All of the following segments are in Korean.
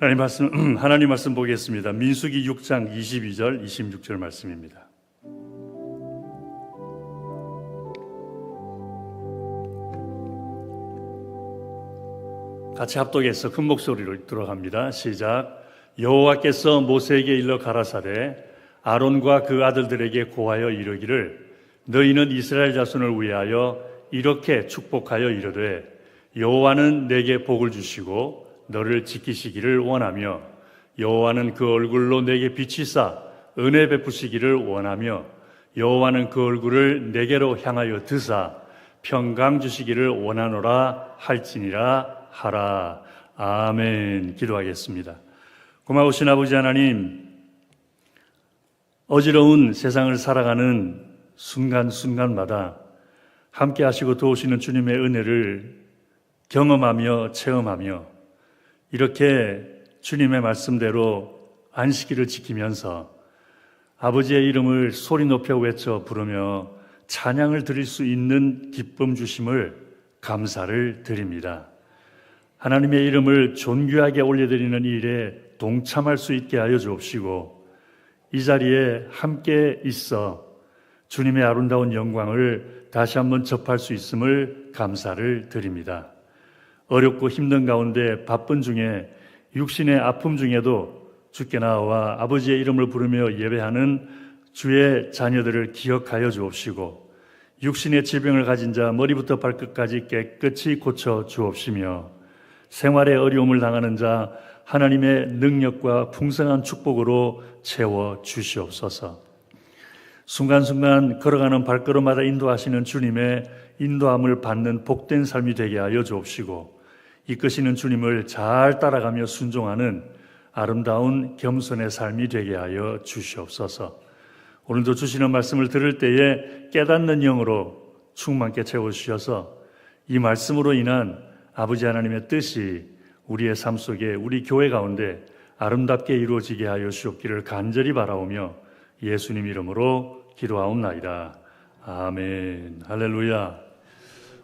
하나님 말씀 보겠습니다. 민수기 6장 22절, 26절 말씀입니다. 같이 합독해서 큰 목소리로 읽도록 합니다. 시작. 여호와께서 모세에게 일러 가라사대 아론과 그 아들들에게 고하여 이르기를 너희는 이스라엘 자손을 위하여 이렇게 축복하여 이르되 여호와는 내게 복을 주시고 너를 지키시기를 원하며 여호와는 그 얼굴로 내게 비치사 은혜 베푸시기를 원하며 여호와는 그 얼굴을 내게로 향하여 드사 평강 주시기를 원하노라 할지니라 하라. 아멘. 기도하겠습니다. 고마우신 아버지 하나님, 어지러운 세상을 살아가는 순간순간마다 함께 하시고 도우시는 주님의 은혜를 경험하며 체험하며 이렇게 주님의 말씀대로 안식일을 지키면서 아버지의 이름을 소리 높여 외쳐 부르며 찬양을 드릴 수 있는 기쁨 주심을 감사를 드립니다. 하나님의 이름을 존귀하게 올려드리는 일에 동참할 수 있게 하여 주옵시고 이 자리에 함께 있어 주님의 아름다운 영광을 다시 한번 접할 수 있음을 감사를 드립니다. 어렵고 힘든 가운데 바쁜 중에 육신의 아픔 중에도 주께 나와 아버지의 이름을 부르며 예배하는 주의 자녀들을 기억하여 주옵시고 육신의 질병을 가진 자 머리부터 발끝까지 깨끗이 고쳐 주옵시며 생활에 어려움을 당하는 자 하나님의 능력과 풍성한 축복으로 채워 주시옵소서. 순간순간 걸어가는 발걸음마다 인도하시는 주님의 인도함을 받는 복된 삶이 되게 하여 주옵시고 이끄시는 주님을 잘 따라가며 순종하는 아름다운 겸손의 삶이 되게 하여 주시옵소서. 오늘도 주시는 말씀을 들을 때에 깨닫는 영으로 충만케 채워주셔서 이 말씀으로 인한 아버지 하나님의 뜻이 우리의 삶 속에 우리 교회 가운데 아름답게 이루어지게 하여 주옵기를 간절히 바라오며 예수님 이름으로 기도하옵나이다. 아멘. 할렐루야.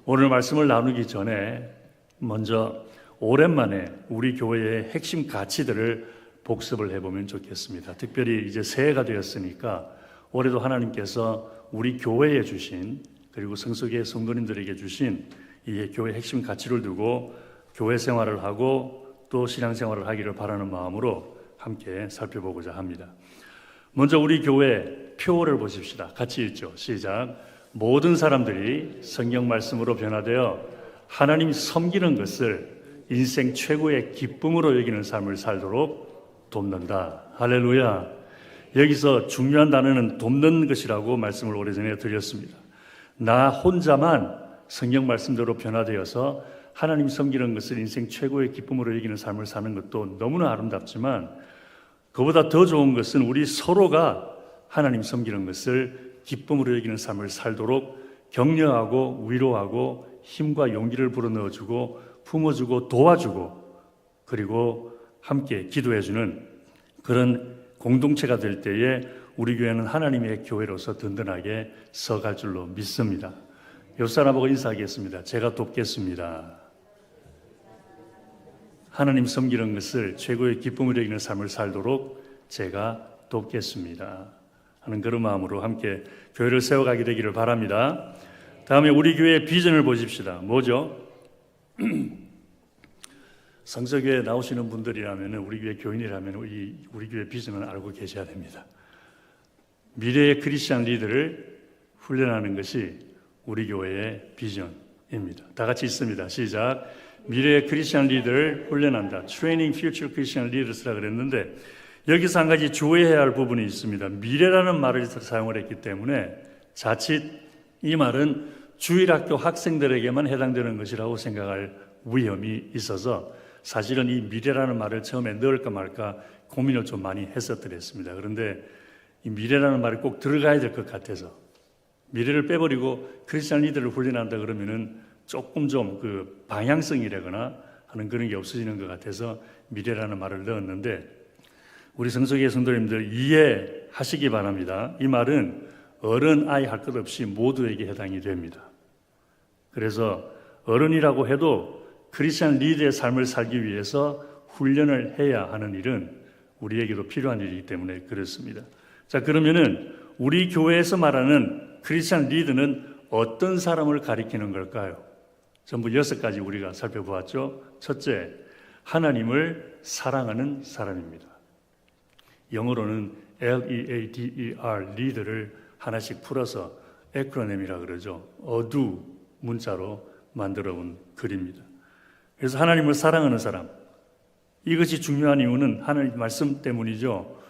오늘 말씀을 나누기 전에 먼저 오랜만에 우리 교회의 핵심 가치들을 복습을 해보면 좋겠습니다. 특별히 이제 새해가 되었으니까 올해도 하나님께서 우리 교회에 주신 그리고 성속의 성도님들에게 주신 이 교회 핵심 가치를 두고 교회 생활을 하고 또 신앙생활을 하기를 바라는 마음으로 함께 살펴보고자 합니다. 먼저 우리 교회 표어를 보십시다. 같이 읽죠. 시작. 모든 사람들이 성경 말씀으로 변화되어 하나님 섬기는 것을 인생 최고의 기쁨으로 여기는 삶을 살도록 돕는다. 할렐루야. 여기서 중요한 단어는 돕는 것이라고 말씀을 오래전에 드렸습니다. 나 혼자만 성경 말씀대로 변화되어서 하나님 섬기는 것을 인생 최고의 기쁨으로 여기는 삶을 사는 것도 너무나 아름답지만 그보다 더 좋은 것은 우리 서로가 하나님 섬기는 것을 기쁨으로 여기는 삶을 살도록 격려하고 위로하고 힘과 용기를 불어넣어주고 품어주고 도와주고 그리고 함께 기도해주는 그런 공동체가 될 때에 우리 교회는 하나님의 교회로서 든든하게 서갈 줄로 믿습니다. 옆 사람하고 인사하겠습니다. 제가 돕겠습니다. 하나님 섬기는 것을 최고의 기쁨으로 여기는 삶을 살도록 제가 돕겠습니다 하는 그런 마음으로 함께 교회를 세워가게 되기를 바랍니다. 다음에 우리 교회의 비전을 보십시다. 뭐죠? 성서교회에 나오시는 분들이라면 우리 교회 교인이라면 우리 교회 비전을 알고 계셔야 됩니다. 미래의 크리스찬 리더를 훈련하는 것이 우리 교회의 비전입니다. 다 같이 있습니다. 시작. 미래의 크리스찬 리더를 훈련한다. Training Future Christian Leaders라 그랬는데 여기서 한 가지 주의해야 할 부분이 있습니다. 미래라는 말을 사용을 했기 때문에 자칫 이 말은 주일학교 학생들에게만 해당되는 것이라고 생각할 위험이 있어서 사실은 이 미래라는 말을 처음에 넣을까 말까 고민을 좀 많이 했었더랬습니다. 그런데 이 미래라는 말이 꼭 들어가야 될 것 같아서 미래를 빼버리고 크리스찬 리더를 훈련한다 그러면은 조금 좀 그 방향성이라거나 하는 그런 게 없어지는 것 같아서 미래라는 말을 넣었는데 우리 성서교회 성도님들 이해하시기 바랍니다. 이 말은 어른, 아이 할 것 없이 모두에게 해당이 됩니다. 그래서 어른이라고 해도 크리스찬 리더의 삶을 살기 위해서 훈련을 해야 하는 일은 우리에게도 필요한 일이기 때문에 그렇습니다. 자, 그러면은 우리 교회에서 말하는 크리스찬 리더는 어떤 사람을 가리키는 걸까요? 전부 6가지 우리가 살펴보았죠. 첫째, 하나님을 사랑하는 사람입니다. 영어로는 L-E-A-D-E-R, 리더를 하나씩 풀어서 에크로넴이라 그러죠. 어두 문자로 만들어 온 글입니다. 그래서 하나님을 사랑하는 사람, 이것이 중요한 이유는 하나님 말씀 때문이죠.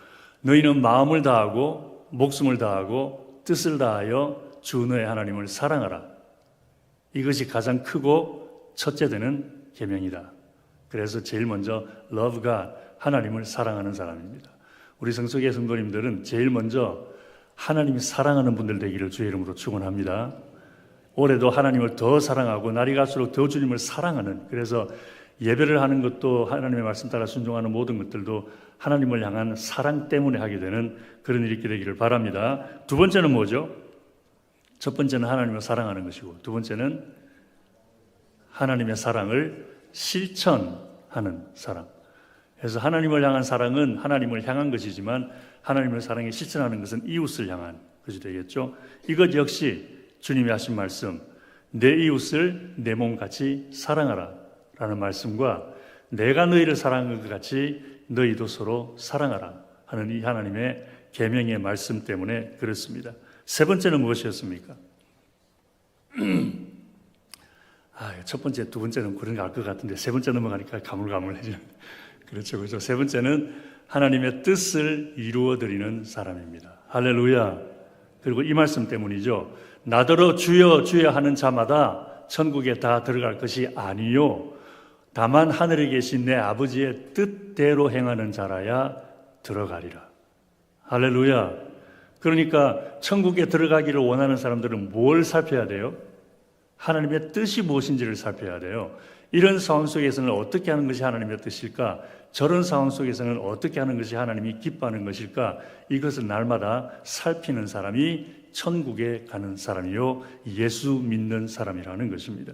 너희는 마음을 다하고 목숨을 다하고 뜻을 다하여 주 너의 하나님을 사랑하라. 이것이 가장 크고 첫째 되는 계명이다. 그래서 제일 먼저 love God, 하나님을 사랑하는 사람입니다. 우리 성소계 성도님들은 제일 먼저 하나님이 사랑하는 분들 되기를 주의 이름으로 축원합니다. 올해도 하나님을 더 사랑하고 날이 갈수록 더 주님을 사랑하는, 그래서 예배를 하는 것도 하나님의 말씀 따라 순종하는 모든 것들도 하나님을 향한 사랑 때문에 하게 되는 그런 일이 있게 되기를 바랍니다. 두 번째는 뭐죠? 첫 번째는 하나님을 사랑하는 것이고, 두 번째는 하나님의 사랑을 실천하는 사람. 그래서 하나님을 향한 사랑은 하나님을 향한 것이지만 하나님을 사랑에 실천하는 것은 이웃을 향한 것이 되겠죠. 이것 역시 주님이 하신 말씀, 내 이웃을 내 몸같이 사랑하라 라는 말씀과 내가 너희를 사랑한 것 같이 너희도 서로 사랑하라 하는 이 하나님의 계명의 말씀 때문에 그렇습니다. 세 번째는 무엇이었습니까? 첫 번째, 두 번째는 그런 거 알 것 같은데 세 번째 넘어가니까 가물가물해지는. 그렇죠, 그렇죠. 세 번째는 하나님의 뜻을 이루어드리는 사람입니다. 할렐루야. 그리고 이 말씀 때문이죠. 나더러 주여 주여 하는 자마다 천국에 다 들어갈 것이 아니요 다만 하늘에 계신 내 아버지의 뜻대로 행하는 자라야 들어가리라. 할렐루야. 그러니까 천국에 들어가기를 원하는 사람들은 뭘 살펴야 돼요? 하나님의 뜻이 무엇인지를 살펴야 돼요. 이런 상황 속에서는 어떻게 하는 것이 하나님의 뜻일까? 저런 상황 속에서는 어떻게 하는 것이 하나님이 기뻐하는 것일까? 이것을 날마다 살피는 사람이 천국에 가는 사람이요 예수 믿는 사람이라는 것입니다.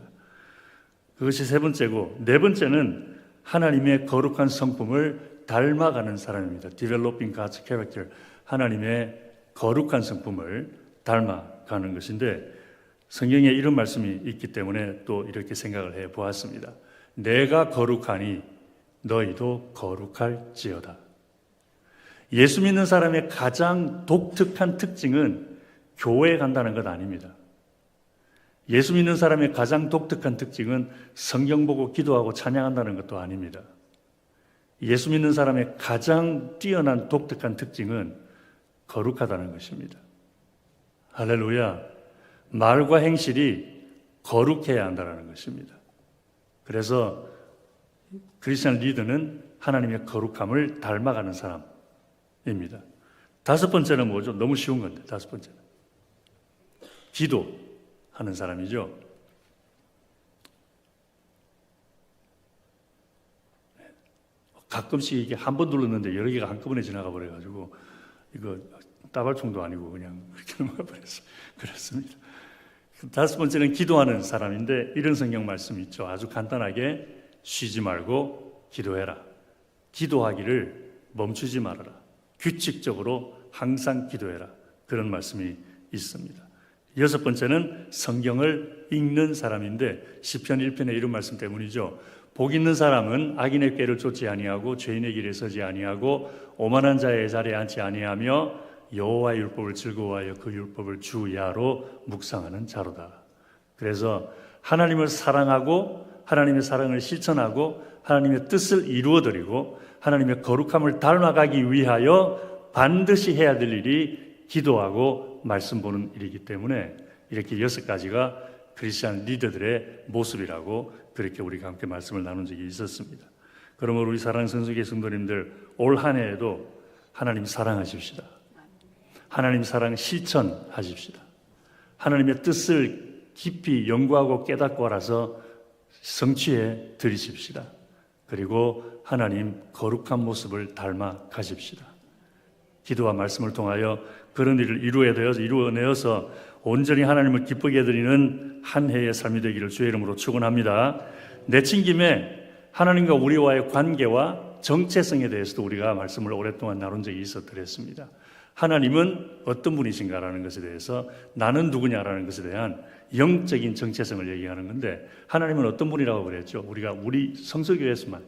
그것이 세 번째고, 네 번째는 하나님의 거룩한 성품을 닮아가는 사람입니다. Developing God's character, 하나님의 거룩한 성품을 닮아가는 것인데, 성경에 이런 말씀이 있기 때문에 또 이렇게 생각을 해보았습니다. 내가 거룩하니 너희도 거룩할지어다. 예수 믿는 사람의 가장 독특한 특징은 교회에 간다는 것 아닙니다. 예수 믿는 사람의 가장 독특한 특징은 성경 보고 기도하고 찬양한다는 것도 아닙니다. 예수 믿는 사람의 가장 뛰어난 독특한 특징은 거룩하다는 것입니다. 할렐루야. 말과 행실이 거룩해야 한다는 것입니다. 그래서 크리스찬 리더는 하나님의 거룩함을 닮아가는 사람입니다. 다섯 번째는 뭐죠? 너무 쉬운 건데, 다섯 번째는 기도하는 사람이죠. 가끔씩 이게 한 번 눌렀는데 여러 개가 한꺼번에 지나가 버려가지고 이거 따발총도 아니고 그냥 그렇게 넘어가 버렸어요. 그렇습니다. 다섯 번째는 기도하는 사람인데 이런 성경 말씀이 있죠. 아주 간단하게 쉬지 말고 기도해라. 기도하기를 멈추지 말아라. 규칙적으로 항상 기도해라. 그런 말씀이 있습니다. 여섯 번째는 성경을 읽는 사람인데 시편 1편의 이런 말씀 때문이죠. 복 있는 사람은 악인의 꾀를 쫓지 아니하고 죄인의 길에 서지 아니하고 오만한 자의 자리에 앉지 아니하며 여호와의 율법을 즐거워하여 그 율법을 주야로 묵상하는 자로다. 그래서 하나님을 사랑하고 하나님의 사랑을 실천하고 하나님의 뜻을 이루어드리고 하나님의 거룩함을 닮아가기 위하여 반드시 해야 될 일이 기도하고 말씀 보는 일이기 때문에 이렇게 6가지가 크리스찬 리더들의 모습이라고 그렇게 우리가 함께 말씀을 나눈 적이 있었습니다. 그러므로 우리 사랑하는 성도계 성도님들 올 한 해에도 하나님 사랑하십시다. 하나님 사랑 실천하십시다. 하나님의 뜻을 깊이 연구하고 깨닫고 알아서 성취해 드리십시다. 그리고 하나님 거룩한 모습을 닮아 가십시다. 기도와 말씀을 통하여 그런 일을 이루어내어서 온전히 하나님을 기쁘게 해드리는 한 해의 삶이 되기를 주의 이름으로 축원합니다. 내친 김에 하나님과 우리와의 관계와 정체성에 대해서도 우리가 말씀을 오랫동안 나눈 적이 있었더랬습니다. 하나님은 어떤 분이신가라는 것에 대해서 나는 누구냐라는 것에 대한 영적인 정체성을 얘기하는 건데 하나님은 어떤 분이라고 그랬죠? 우리가 우리 성서교회에서만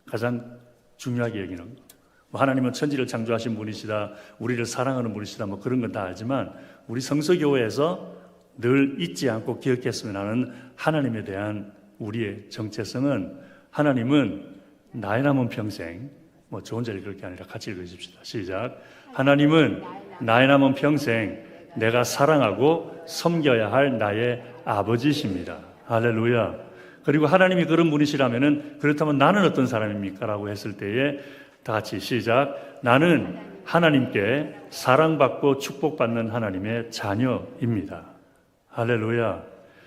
가장 중요하게 여기는 거. 하나님은 천지를 창조하신 분이시다, 우리를 사랑하는 분이시다, 그런 건 다 알지만 우리 성서교회에서 늘 잊지 않고 기억했으면 하는 하나님에 대한 우리의 정체성은 하나님은 나의 남은 평생, 좋은 절 읽을 게 아니라 같이 읽으십시다. 시작. 하나님은 나의 남은 평생 내가 사랑하고 섬겨야 할 나의 아버지십니다. 할렐루야. 그리고 하나님이 그런 분이시라면은 그렇다면 나는 어떤 사람입니까? 라고 했을 때에 다 같이 시작. 나는 하나님께 사랑받고 축복받는 하나님의 자녀입니다. 할렐루야.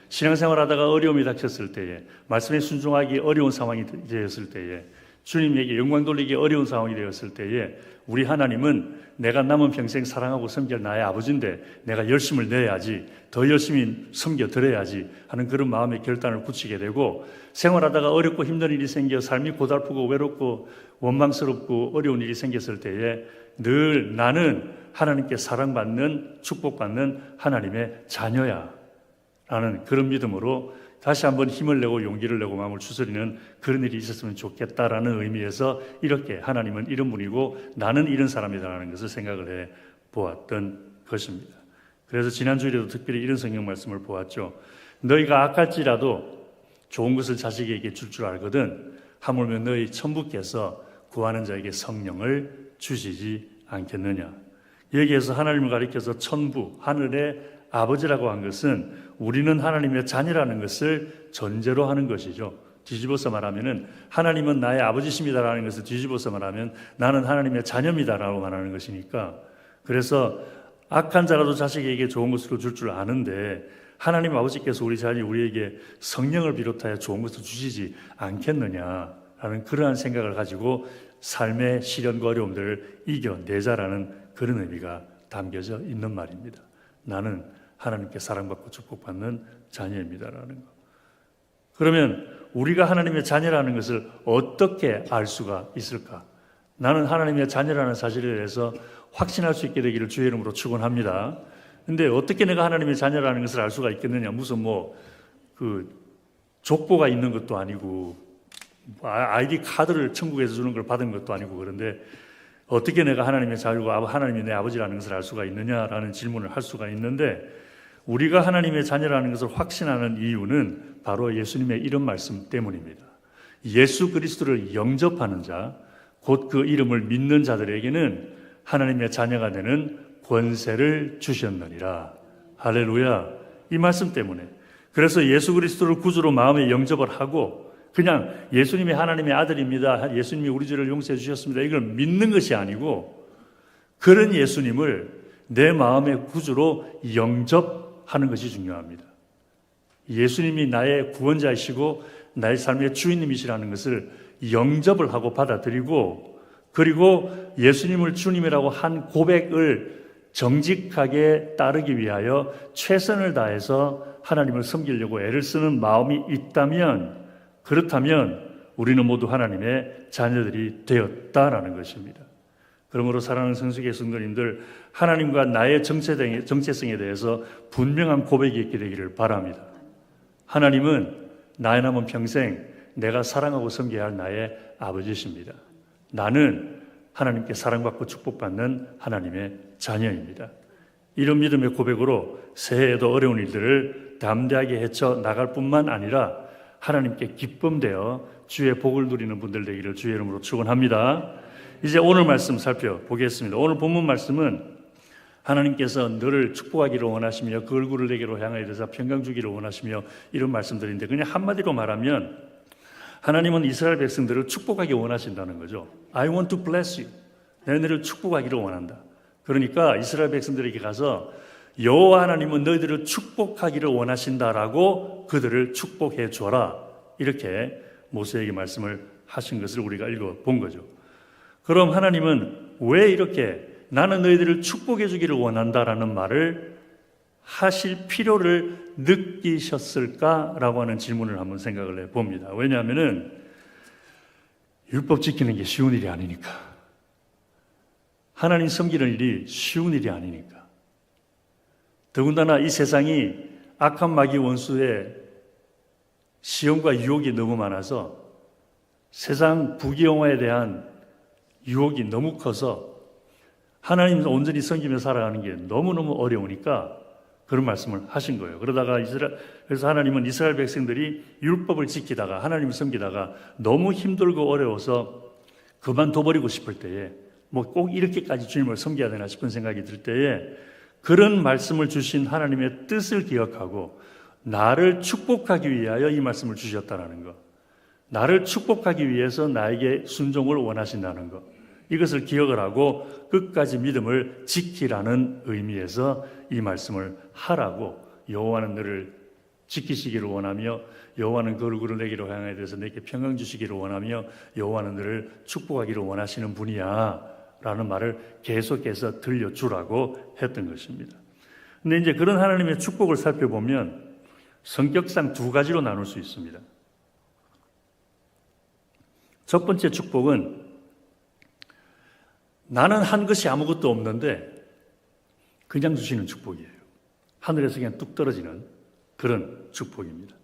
신앙생활 하다가 어려움이 닥쳤을 때에, 말씀에 순종하기 어려운 상황이 되었을 때에, 주님에게 영광 돌리기 어려운 상황이 되었을 때에 우리 하나님은 내가 남은 평생 사랑하고 섬길 나의 아버지인데 내가 열심을 내야지, 더 열심히 섬겨드려야지 하는 그런 마음의 결단을 굳히게 되고, 생활하다가 어렵고 힘든 일이 생겨 삶이 고달프고 외롭고 원망스럽고 어려운 일이 생겼을 때에 늘 나는 하나님께 사랑받는 축복받는 하나님의 자녀야 라는 그런 믿음으로 다시 한번 힘을 내고 용기를 내고 마음을 추스리는 그런 일이 있었으면 좋겠다라는 의미에서 이렇게 하나님은 이런 분이고 나는 이런 사람이다라는 것을 생각을 해 보았던 것입니다. 그래서 지난주에도 특별히 이런 성경 말씀을 보았죠. 너희가 악할지라도 좋은 것을 자식에게 줄 알거든 하물며 너희 천부께서 구하는 자에게 성령을 주시지 않겠느냐. 여기에서 하나님을 가리켜서 천부, 하늘의 아버지라고 한 것은 우리는 하나님의 자녀라는 것을 전제로 하는 것이죠. 뒤집어서 말하면은 하나님은 나의 아버지십니다라는 것을 뒤집어서 말하면 나는 하나님의 자녀입니다라고 말하는 것이니까, 그래서 악한 자라도 자식에게 좋은 것으로 줄 줄 아는데 하나님 아버지께서 우리에게 성령을 비롯하여 좋은 것을 주시지 않겠느냐라는 그러한 생각을 가지고 삶의 시련과 어려움들을 이겨내자라는 그런 의미가 담겨져 있는 말입니다. 나는 하나님께 사랑받고 축복받는 자녀입니다라는 것. 그러면 우리가 하나님의 자녀라는 것을 어떻게 알 수가 있을까? 나는 하나님의 자녀라는 사실에 대해서 확신할 수 있게 되기를 주의 이름으로 축원합니다. 근데 어떻게 내가 하나님의 자녀라는 것을 알 수가 있겠느냐? 무슨 족보가 있는 것도 아니고 아이디 카드를 천국에서 주는 걸 받은 것도 아니고, 그런데 어떻게 내가 하나님의 자녀고 하나님이 내 아버지라는 것을 알 수가 있느냐라는 질문을 할 수가 있는데, 우리가 하나님의 자녀라는 것을 확신하는 이유는 바로 예수님의 이런 말씀 때문입니다. 예수 그리스도를 영접하는 자, 곧 그 이름을 믿는 자들에게는 하나님의 자녀가 되는 권세를 주셨느니라. 할렐루야. 이 말씀 때문에. 그래서 예수 그리스도를 구주로 마음에 영접을 하고 그냥 예수님이 하나님의 아들입니다, 예수님이 우리 죄를 용서해 주셨습니다, 이걸 믿는 것이 아니고 그런 예수님을 내 마음의 구주로 영접하는 것이 중요합니다. 예수님이 나의 구원자이시고 나의 삶의 주인님이시라는 것을 영접을 하고 받아들이고, 그리고 예수님을 주님이라고 한 고백을 정직하게 따르기 위하여 최선을 다해서 하나님을 섬기려고 애를 쓰는 마음이 있다면, 그렇다면 우리는 모두 하나님의 자녀들이 되었다라는 것입니다. 그러므로 사랑하는 성수교회 성도님들, 하나님과 나의 정체성에 대해서 분명한 고백이 있게 되기를 바랍니다. 하나님은 나의 남은 평생 내가 사랑하고 섬겨야 할 나의 아버지십니다. 나는 하나님께 사랑받고 축복받는 하나님의 자녀입니다. 이런 믿음의 고백으로 새해에도 어려운 일들을 담대하게 헤쳐 나갈 뿐만 아니라 하나님께 기쁨되어 주의 복을 누리는 분들 되기를 주의 이름으로 축원합니다. 이제 오늘 말씀 살펴보겠습니다. 오늘 본문 말씀은 하나님께서 너를 축복하기를 원하시며 그 얼굴을 내게로 향하여 드사 평강 주기를 원하시며 이런 말씀들인데, 그냥 한마디로 말하면 하나님은 이스라엘 백성들을 축복하기 원하신다는 거죠. I want to bless you. 너희들을 축복하기를 원한다. 그러니까 이스라엘 백성들에게 가서 여호와 하나님은 너희들을 축복하기를 원하신다라고 그들을 축복해 줘라, 이렇게 모세에게 말씀을 하신 것을 우리가 읽어본 거죠. 그럼 하나님은 왜 이렇게 나는 너희들을 축복해 주기를 원한다라는 말을 하실 필요를 느끼셨을까라고 하는 질문을 한번 생각을 해봅니다. 왜냐하면은 율법 지키는 게 쉬운 일이 아니니까. 하나님 섬기는 일이 쉬운 일이 아니니까. 더군다나 이 세상이 악한 마귀 원수의 시험과 유혹이 너무 많아서 세상 부귀영화에 대한 유혹이 너무 커서 하나님을 온전히 섬기며 살아가는 게 너무너무 어려우니까 그런 말씀을 하신 거예요. 그래서 하나님은 이스라엘 백성들이 율법을 지키다가 하나님을 섬기다가 너무 힘들고 어려워서 그만둬버리고 싶을 때에 뭐 꼭 이렇게까지 주님을 섬겨야 되나 싶은 생각이 들 때에 그런 말씀을 주신 하나님의 뜻을 기억하고 나를 축복하기 위하여 이 말씀을 주셨다는 것, 나를 축복하기 위해서 나에게 순종을 원하신다는 것, 이것을 기억을 하고 끝까지 믿음을 지키라는 의미에서 이 말씀을 하라고, 여호와는 너를 지키시기를 원하며 여호와는 그 얼굴을 내게로 향하여 대해서 내게 평강 주시기를 원하며 여호와는 너를 축복하기를 원하시는 분이야 라는 말을 계속해서 들려주라고 했던 것입니다. 근데 이제 그런 하나님의 축복을 살펴보면 성격상 두 가지로 나눌 수 있습니다. 첫 번째 축복은 나는 한 것이 아무것도 없는데 그냥 주시는 축복이에요. 하늘에서 그냥 뚝 떨어지는 그런 축복입니다.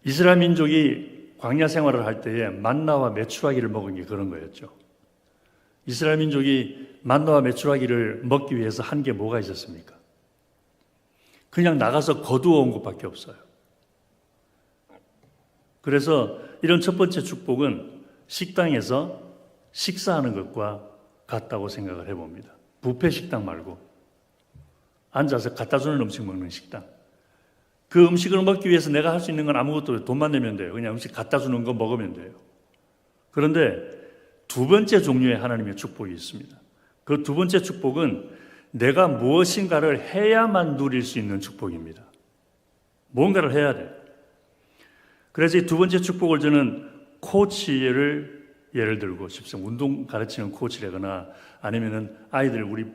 이스라엘 민족이 광야 생활을 할 때에 만나와 메추라기를 먹은 게 그런 거였죠. 이스라엘 민족이 만나와 메추라기를 먹기 위해서 한 게 뭐가 있었습니까? 그냥 나가서 거두어 온 것밖에 없어요. 그래서 이런 첫 번째 축복은 식당에서 식사하는 것과 같다고 생각을 해봅니다. 뷔페 식당 말고 앉아서 갖다 주는 음식 먹는 식당. 그 음식을 먹기 위해서 내가 할 수 있는 건 아무것도 없어요. 돈만 내면 돼요. 그냥 음식 갖다 주는 거 먹으면 돼요. 그런데 두 번째 종류의 하나님의 축복이 있습니다. 그 두 번째 축복은 내가 무엇인가를 해야만 누릴 수 있는 축복입니다. 뭔가를 해야 돼요. 그래서 이 두 번째 축복을 저는 코치를 예를 들고 싶습니다. 운동 가르치는 코치라거나 아니면은 아이들, 우리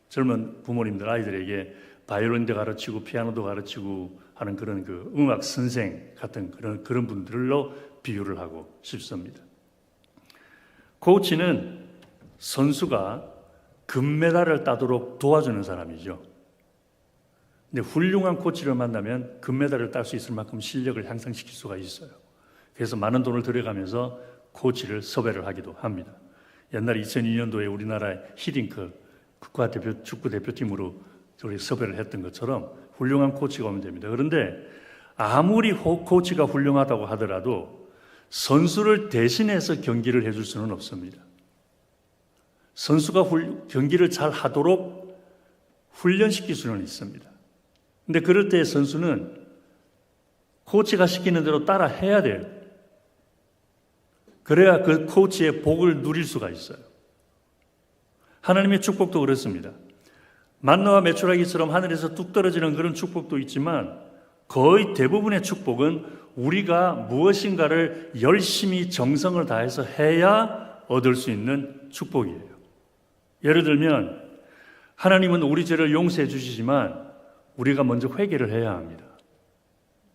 젊은 부모님들 아이들에게 바이올린도 가르치고 피아노도 가르치고 하는 그런 그 음악 선생 같은 그런 분들로 비유를 하고 싶습니다. 코치는 선수가 금메달을 따도록 도와주는 사람이죠. 근데 훌륭한 코치를 만나면 금메달을 딸 수 있을 만큼 실력을 향상시킬 수가 있어요. 그래서 많은 돈을 들여가면서 코치를 섭외를 하기도 합니다. 옛날 2002년도에 우리나라의 히딩크 국가대표 축구 대표팀으로 저희 섭외를 했던 것처럼 훌륭한 코치가 오면 됩니다. 그런데 아무리 코치가 훌륭하다고 하더라도 선수를 대신해서 경기를 해줄 수는 없습니다. 선수가 경기를 잘 하도록 훈련시킬 수는 있습니다. 근데 그럴 때 선수는 코치가 시키는 대로 따라 해야 돼요. 그래야 그 코치의 복을 누릴 수가 있어요. 하나님의 축복도 그렇습니다. 만나와 메추라기처럼 하늘에서 뚝 떨어지는 그런 축복도 있지만 거의 대부분의 축복은 우리가 무엇인가를 열심히 정성을 다해서 해야 얻을 수 있는 축복이에요. 예를 들면 하나님은 우리 죄를 용서해 주시지만 우리가 먼저 회개를 해야 합니다.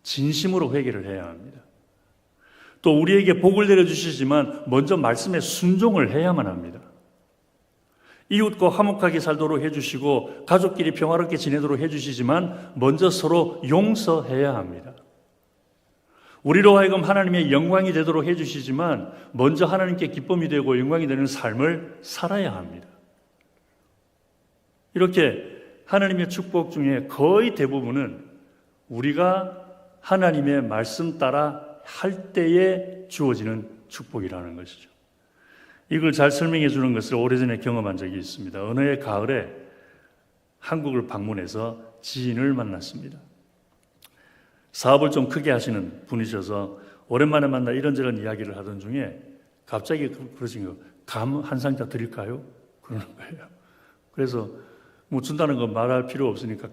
진심으로 회개를 해야 합니다. 또 우리에게 복을 내려주시지만 먼저 말씀에 순종을 해야만 합니다. 이웃과 화목하게 살도록 해주시고 가족끼리 평화롭게 지내도록 해주시지만 먼저 서로 용서해야 합니다. 우리로 하여금 하나님의 영광이 되도록 해주시지만 먼저 하나님께 기쁨이 되고 영광이 되는 삶을 살아야 합니다. 이렇게 하나님의 축복 중에 거의 대부분은 우리가 하나님의 말씀 따라 할 때에 주어지는 축복이라는 것이죠. 이걸 잘 설명해 주는 것을 오래전에 경험한 적이 있습니다. 어느 해 가을에 한국을 방문해서 지인을 만났습니다. 사업을 좀 크게 하시는 분이셔서 오랜만에 만나 이런저런 이야기를 하던 중에 갑자기 그러신 거예요. 감 한 상자 드릴까요? 그러는 거예요. 그래서 뭐 준다는 거 말할 필요 없으니까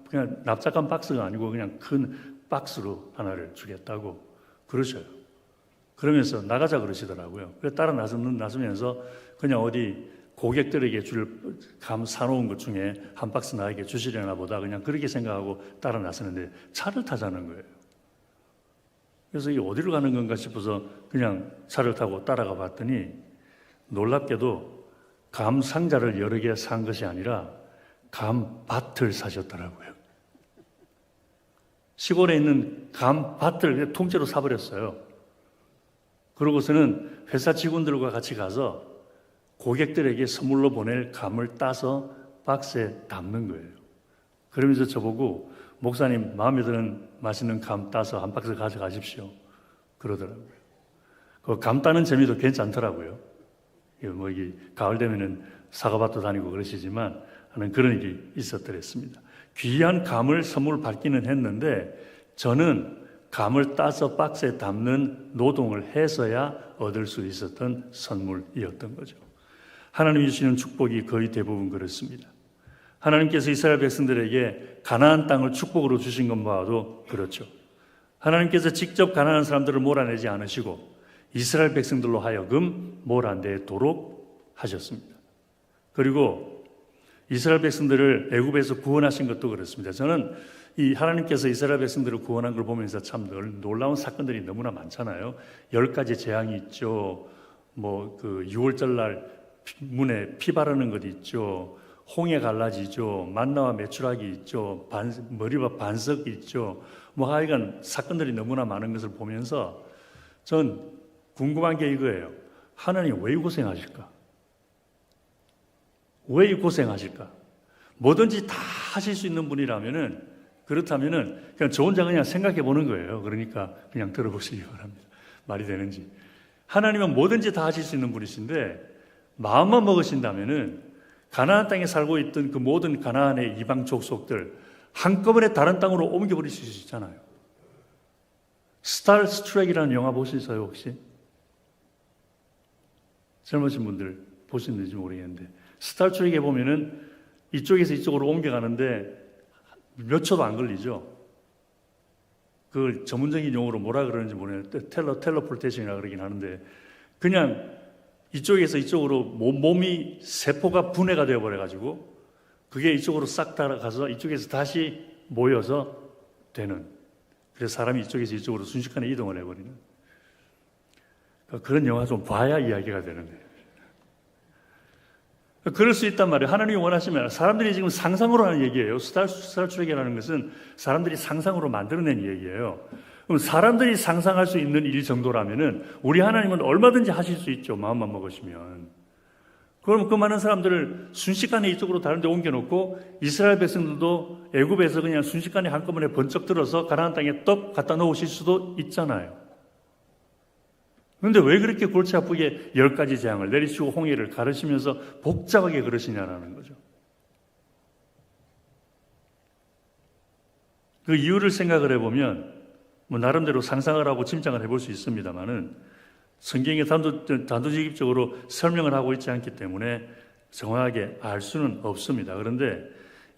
그냥 납작한 박스가 아니고 그냥 큰 박스로 하나를 주겠다고 그러셔요. 그러면서 나가자 그러시더라고요. 그래서 따라 나서면서 그냥 어디 고객들에게 줄 감 사놓은 것 중에 한 박스 나에게 주시려나 보다 그냥 그렇게 생각하고 따라 나서는데 차를 타자는 거예요. 그래서 이 어디로 가는 건가 싶어서 그냥 차를 타고 따라가 봤더니 놀랍게도 감 상자를 여러 개 산 것이 아니라 감밭을 사셨더라고요. 시골에 있는 감밭을 통째로 사버렸어요. 그러고서는 회사 직원들과 같이 가서 고객들에게 선물로 보낼 감을 따서 박스에 담는 거예요. 그러면서 저보고 목사님 마음에 드는 맛있는 감 따서 한 박스 가져가십시오. 그러더라고요. 그 감 따는 재미도 괜찮더라고요. 뭐 이게 가을 되면은 사과밭도 다니고 그러시지만 하는 그런 일이 있었더랬습니다. 귀한 감을 선물 받기는 했는데 저는 감을 따서 박스에 담는 노동을 해서야 얻을 수 있었던 선물이었던 거죠. 하나님이 주시는 축복이 거의 대부분 그렇습니다. 하나님께서 이스라엘 백성들에게 가나안 땅을 축복으로 주신 것 봐도 그렇죠. 하나님께서 직접 가나안 사람들을 몰아내지 않으시고 이스라엘 백성들로 하여금 몰아내도록 하셨습니다. 그리고 이스라엘 백성들을 애굽에서 구원하신 것도 그렇습니다. 저는 이 하나님께서 이스라엘 백성들을 구원한 걸 보면서 참 놀라운 사건들이 너무나 많잖아요. 10가지 재앙이 있죠. 뭐 그 6월절 날 문에 피 바르는 것 있죠. 홍해 갈라지죠. 만나와 메추라기 있죠. 머리와 반석이 있죠. 뭐 하여간 사건들이 너무나 많은 것을 보면서 전 궁금한 게 이거예요. 하나님 왜 고생하실까? 왜 고생하실까? 뭐든지 다 하실 수 있는 분이라면은 그렇다면은 그냥 저 혼자 그냥 생각해 보는 거예요. 그러니까 그냥 들어보시기 바랍니다. 말이 되는지. 하나님은 뭐든지 다 하실 수 있는 분이신데 마음만 먹으신다면은 가나안 땅에 살고 있던 그 모든 가나안의 이방 족속들 한꺼번에 다른 땅으로 옮겨버릴 수 있잖아요. 스타스 트랙이라는 영화 보셨어요 혹시? 젊으신 분들 보셨는지 모르겠는데 스타 트랙에 보면은 이쪽에서 이쪽으로 옮겨가는데 몇 초도 안 걸리죠. 그걸 전문적인 용어로 뭐라 그러는지 모르겠는데 텔레포테이션이라고 그러긴 하는데 그냥 이쪽에서 이쪽으로 몸이 세포가 분해가 되어버려가지고 그게 이쪽으로 싹 따라가서 이쪽에서 다시 모여서 되는, 그래서 사람이 이쪽에서 이쪽으로 순식간에 이동을 해버리는 그런 영화 좀 봐야 이야기가 되는데 그럴 수 있단 말이에요. 하나님이 원하시면. 사람들이 지금 상상으로 하는 얘기예요. 스타 트랙이라는 것은 사람들이 상상으로 만들어낸 얘기예요. 그럼 사람들이 상상할 수 있는 일 정도라면은 우리 하나님은 얼마든지 하실 수 있죠. 마음만 먹으시면. 그럼 그 많은 사람들을 순식간에 이쪽으로 다른 데 옮겨놓고 이스라엘 백성들도 애굽에서 그냥 순식간에 한꺼번에 번쩍 들어서 가나안 땅에 떡 갖다 놓으실 수도 있잖아요. 그런데 왜 그렇게 골치 아프게 10가지 재앙을 내리시고 홍해를 가르시면서 복잡하게 그러시냐라는 거죠. 그 이유를 생각을 해보면 뭐 나름대로 상상을 하고 짐작을 해볼 수 있습니다만은 성경에 단도직입적으로 설명을 하고 있지 않기 때문에 정확하게 알 수는 없습니다. 그런데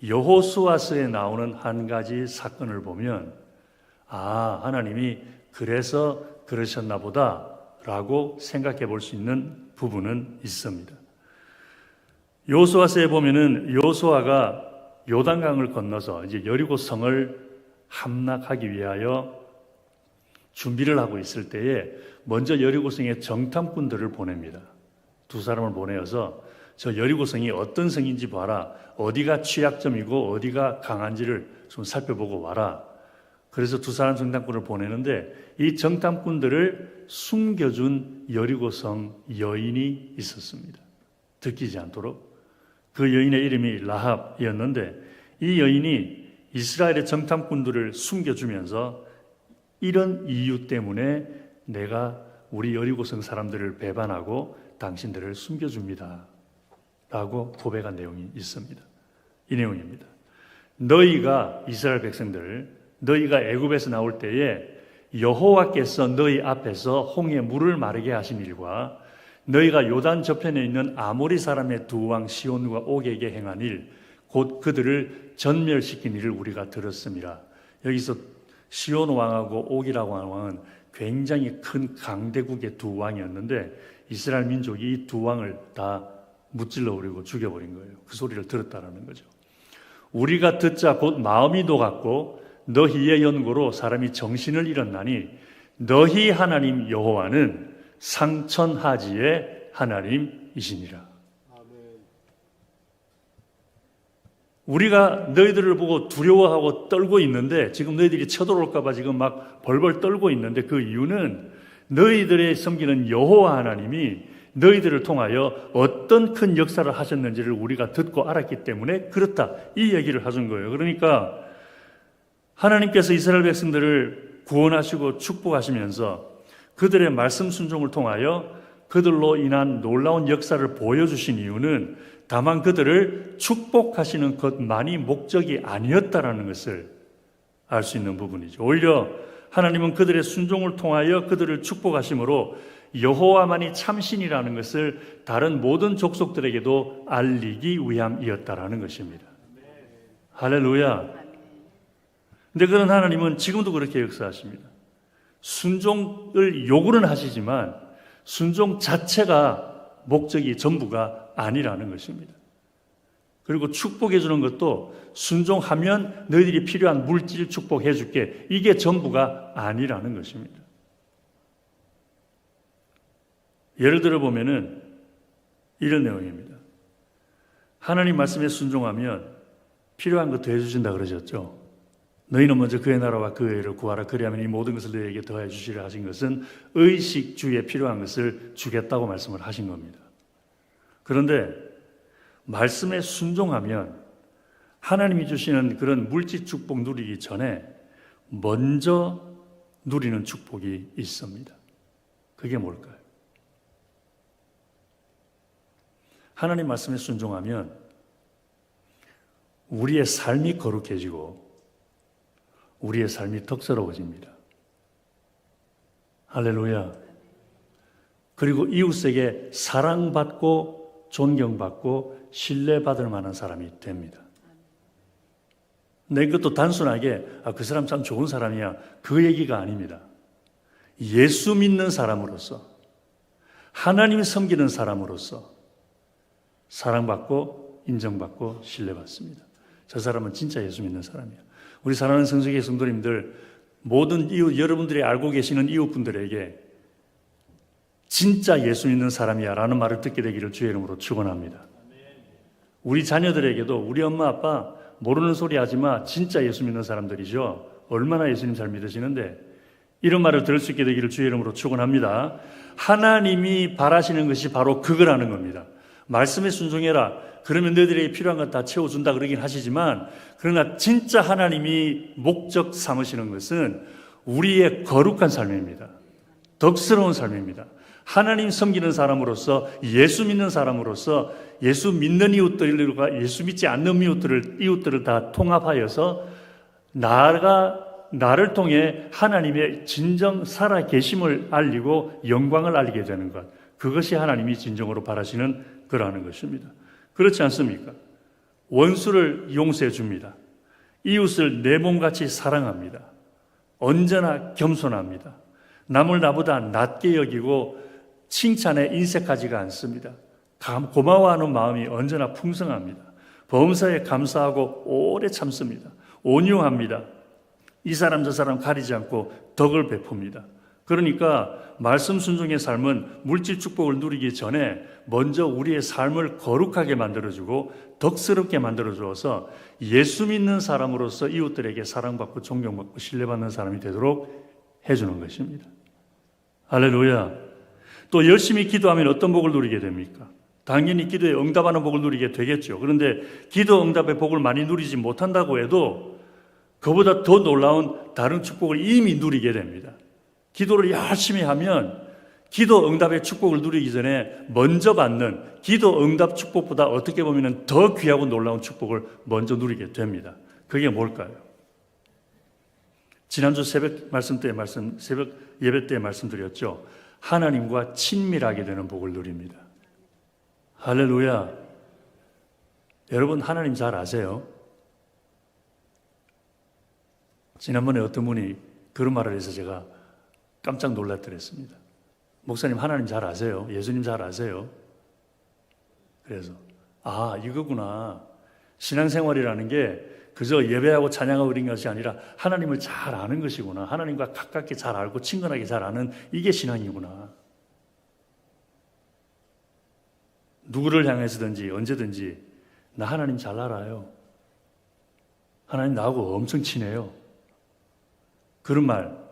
여호수아서에 나오는 한 가지 사건을 보면 하나님이 그래서 그러셨나 보다 라고 생각해 볼 수 있는 부분은 있습니다. 여호수아서에 보면은 여호수아가 요단강을 건너서 이제 여리고 성을 함락하기 위하여 준비를 하고 있을 때에 먼저 여리고성에 정탐꾼들을 보냅니다. 두 사람을 보내어서 저 여리고성이 어떤 성인지 봐라. 어디가 취약점이고 어디가 강한지를 좀 살펴보고 와라. 그래서 두 사람 정탐꾼을 보내는데 이 정탐꾼들을 숨겨준 여리고성 여인이 있었습니다. 들키지 않도록. 그 여인의 이름이 라합이었는데 이 여인이 이스라엘의 정탐꾼들을 숨겨주면서 이런 이유 때문에 내가 우리 여리고성 사람들을 배반하고 당신들을 숨겨줍니다. 라고 고백한 내용이 있습니다. 이 내용입니다. 너희가 이스라엘 백성들, 너희가 애굽에서 나올 때에 여호와께서 너희 앞에서 홍해 물을 마르게 하신 일과 너희가 요단 저편에 있는 아모리 사람의 두 왕 시온과 옥에게 행한 일, 곧 그들을 전멸시킨 일을 우리가 들었습니다. 여기서 시온 왕하고 옥이라고 하는 왕은 굉장히 큰 강대국의 두 왕이었는데 이스라엘 민족이 이 두 왕을 다 무찔러 버리고 죽여버린 거예요. 그 소리를 들었다라는 거죠. 우리가 듣자 곧 마음이 녹았고 너희의 연고로 사람이 정신을 잃었나니 너희 하나님 여호와는 상천하지의 하나님이시니라. 우리가 너희들을 보고 두려워하고 떨고 있는데, 지금 너희들이 쳐들어올까 봐 지금 막 벌벌 떨고 있는데, 그 이유는 너희들의 섬기는 여호와 하나님이 너희들을 통하여 어떤 큰 역사를 하셨는지를 우리가 듣고 알았기 때문에 그렇다, 이 얘기를 하신 거예요. 그러니까 하나님께서 이스라엘 백성들을 구원하시고 축복하시면서 그들의 말씀 순종을 통하여 그들로 인한 놀라운 역사를 보여주신 이유는 다만 그들을 축복하시는 것만이 목적이 아니었다라는 것을 알 수 있는 부분이죠. 오히려 하나님은 그들의 순종을 통하여 그들을 축복하심으로 여호와만이 참신이라는 것을 다른 모든 족속들에게도 알리기 위함이었다라는 것입니다. 할렐루야. 근데 그런 하나님은 지금도 그렇게 역사하십니다. 순종을 요구는 하시지만 순종 자체가 목적이 전부가 아니라는 것입니다. 그리고 축복해 주는 것도 순종하면 너희들이 필요한 물질 축복해 줄게, 이게 전부가 아니라는 것입니다. 예를 들어 보면은 이런 내용입니다. 하나님 말씀에 순종하면 필요한 것 더해 주신다 그러셨죠. 너희는 먼저 그의 나라와 그의 의를 구하라, 그리하면 이 모든 것을 너희에게 더해 주시라 하신 것은 의식주에 필요한 것을 주겠다고 말씀을 하신 겁니다. 그런데 말씀에 순종하면 하나님이 주시는 그런 물질 축복 누리기 전에 먼저 누리는 축복이 있습니다. 그게 뭘까요? 하나님 말씀에 순종하면 우리의 삶이 거룩해지고 우리의 삶이 덕스러워집니다. 할렐루야. 그리고 이웃에게 사랑받고 존경받고 신뢰받을 만한 사람이 됩니다. 근데 이것도 단순하게 그 사람 참 좋은 사람이야, 그 얘기가 아닙니다. 예수 믿는 사람으로서, 하나님 섬기는 사람으로서 사랑받고 인정받고 신뢰받습니다. 저 사람은 진짜 예수 믿는 사람이야. 우리 사랑하는 성수교회 성도님들, 모든 이웃, 여러분들이 알고 계시는 이웃분들에게 진짜 예수 믿는 사람이야 라는 말을 듣게 되기를 주의 이름으로 축원합니다. 우리 자녀들에게도 우리 엄마 아빠 모르는 소리 하지 마, 진짜 예수 믿는 사람들이죠. 얼마나 예수님 잘 믿으시는데, 이런 말을 들을 수 있게 되기를 주의 이름으로 축원합니다. 하나님이 바라시는 것이 바로 그거라는 겁니다. 말씀에 순종해라, 그러면 너희들에게 필요한 것 다 채워준다 그러긴 하시지만, 그러나 진짜 하나님이 목적 삼으시는 것은 우리의 거룩한 삶입니다. 덕스러운 삶입니다. 하나님 섬기는 사람으로서, 예수 믿는 사람으로서, 예수 믿는 이웃들과 예수 믿지 않는 이웃들을 다 통합하여서 나를 통해 하나님의 진정 살아계심을 알리고 영광을 알리게 되는 것, 그것이 하나님이 진정으로 바라시는 거라는 것입니다. 그렇지 않습니까? 원수를 용서해 줍니다. 이웃을 내 몸같이 사랑합니다. 언제나 겸손합니다. 남을 나보다 낮게 여기고 칭찬에 인색하지가 않습니다. 고마워하는 마음이 언제나 풍성합니다. 범사에 감사하고 오래 참습니다. 온유합니다. 이 사람 저 사람 가리지 않고 덕을 베풉니다. 그러니까 말씀 순종의 삶은 물질 축복을 누리기 전에 먼저 우리의 삶을 거룩하게 만들어주고 덕스럽게 만들어주어서 예수 믿는 사람으로서 이웃들에게 사랑받고 존경받고 신뢰받는 사람이 되도록 해주는 것입니다. 할렐루야. 또 열심히 기도하면 어떤 복을 누리게 됩니까? 당연히 기도에 응답하는 복을 누리게 되겠죠. 그런데 기도 응답의 복을 많이 누리지 못한다고 해도 그보다 더 놀라운 다른 축복을 이미 누리게 됩니다. 기도를 열심히 하면 기도 응답의 축복을 누리기 전에 먼저 받는 기도 응답 축복보다 어떻게 보면 더 귀하고 놀라운 축복을 먼저 누리게 됩니다. 그게 뭘까요? 지난주 새벽 예배 때 말씀드렸죠. 하나님과 친밀하게 되는 복을 누립니다. 할렐루야. 여러분 하나님 잘 아세요? 지난번에 어떤 분이 그런 말을 해서 제가 깜짝 놀랐더랬습니다. 목사님 하나님 잘 아세요? 예수님 잘 아세요? 그래서 이거구나. 신앙생활이라는 게 그저 예배하고 찬양하고 이런 것이 아니라 하나님을 잘 아는 것이구나. 하나님과 가깝게 잘 알고 친근하게 잘 아는 이게 신앙이구나. 누구를 향해서든지 언제든지 나 하나님 잘 알아요. 하나님 나하고 엄청 친해요. 그런 말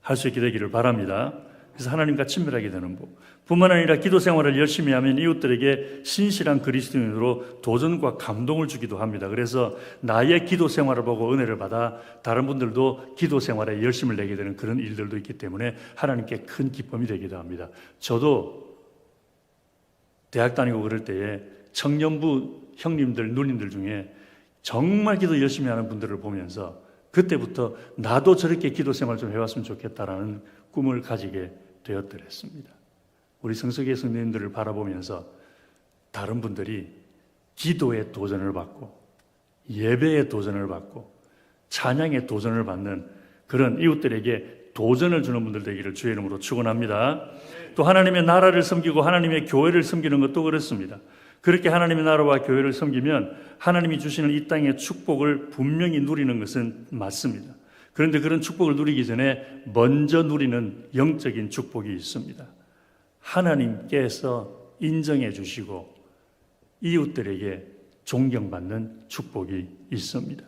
할 수 있게 되기를 바랍니다. 그래서 하나님과 친밀하게 되는 법. 뿐만 아니라 기도 생활을 열심히 하면 이웃들에게 신실한 그리스도인으로 도전과 감동을 주기도 합니다. 그래서 나의 기도 생활을 보고 은혜를 받아 다른 분들도 기도 생활에 열심을 내게 되는 그런 일들도 있기 때문에 하나님께 큰 기쁨이 되기도 합니다. 저도 대학 다니고 그럴 때에 청년부 형님들, 누님들 중에 정말 기도 열심히 하는 분들을 보면서 그때부터 나도 저렇게 기도 생활 좀 해봤으면 좋겠다라는 꿈을 가지게 되었더랬습니다. 우리 성서교회 성도님들을 바라보면서 다른 분들이 기도의 도전을 받고 예배의 도전을 받고 찬양의 도전을 받는 그런 이웃들에게 도전을 주는 분들 되기를 주의 이름으로 축원합니다. 또 하나님의 나라를 섬기고 하나님의 교회를 섬기는 것도 그렇습니다. 그렇게 하나님의 나라와 교회를 섬기면 하나님이 주시는 이 땅의 축복을 분명히 누리는 것은 맞습니다. 그런데 그런 축복을 누리기 전에 먼저 누리는 영적인 축복이 있습니다. 하나님께서 인정해 주시고 이웃들에게 존경받는 축복이 있습니다.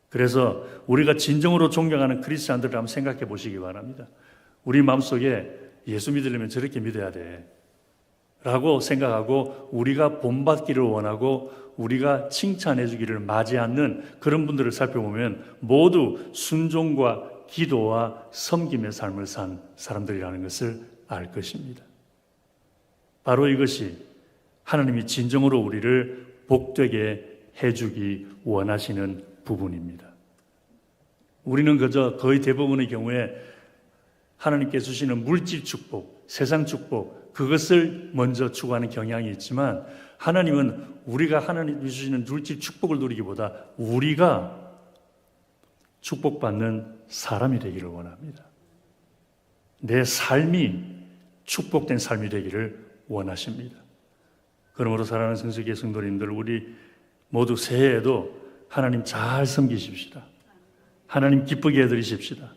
그래서 우리가 진정으로 존경하는 크리스찬들을 한번 생각해 보시기 바랍니다. 우리 마음속에 예수 믿으려면 저렇게 믿어야 돼 라고 생각하고 우리가 본받기를 원하고 우리가 칭찬해 주기를 맞이 않는 그런 분들을 살펴보면 모두 순종과 기도와 섬김의 삶을 산 사람들이라는 것을 알 것입니다. 바로 이것이 하나님이 진정으로 우리를 복되게 해주기 원하시는 부분입니다. 우리는 그저 거의 대부분의 경우에 하나님께 주시는 물질 축복, 세상 축복 그것을 먼저 추구하는 경향이 있지만 하나님은 우리가 하나님이 주시는 물질 축복을 누리기보다 우리가 축복받는 사람이 되기를 원합니다. 내 삶이 축복된 삶이 되기를 원하십니다. 그러므로 사랑하는 성서교회 성도님들 우리 모두 새해에도 하나님 잘 섬기십시다. 하나님 기쁘게 해드리십시다.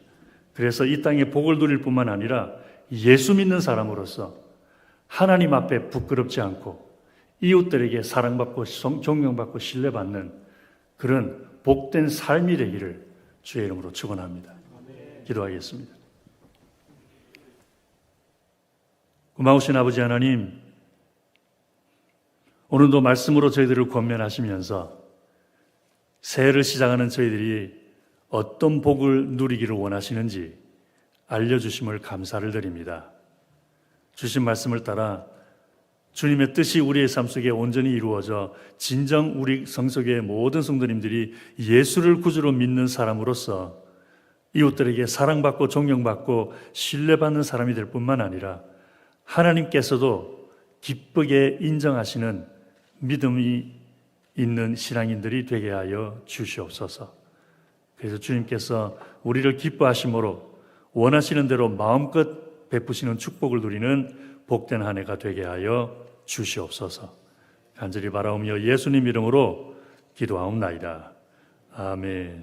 그래서 이 땅에 복을 누릴 뿐만 아니라 예수 믿는 사람으로서 하나님 앞에 부끄럽지 않고 이웃들에게 사랑받고 존경받고 신뢰받는 그런 복된 삶이 되기를 주의 이름으로 축원합니다. 기도하겠습니다. 고마우신 아버지 하나님, 오늘도 말씀으로 저희들을 권면하시면서 새해를 시작하는 저희들이 어떤 복을 누리기를 원하시는지 알려주심을 감사를 드립니다. 주신 말씀을 따라 주님의 뜻이 우리의 삶 속에 온전히 이루어져 진정 우리 성서교의 모든 성도님들이 예수를 구주로 믿는 사람으로서 이웃들에게 사랑받고 존경받고 신뢰받는 사람이 될 뿐만 아니라 하나님께서도 기쁘게 인정하시는 믿음이 있는 신앙인들이 되게 하여 주시옵소서. 그래서 주님께서 우리를 기뻐하심으로 원하시는 대로 마음껏 베푸시는 축복을 누리는 복된 한 해가 되게 하여 주시옵소서. 간절히 바라오며 예수님 이름으로 기도하옵나이다. 아멘.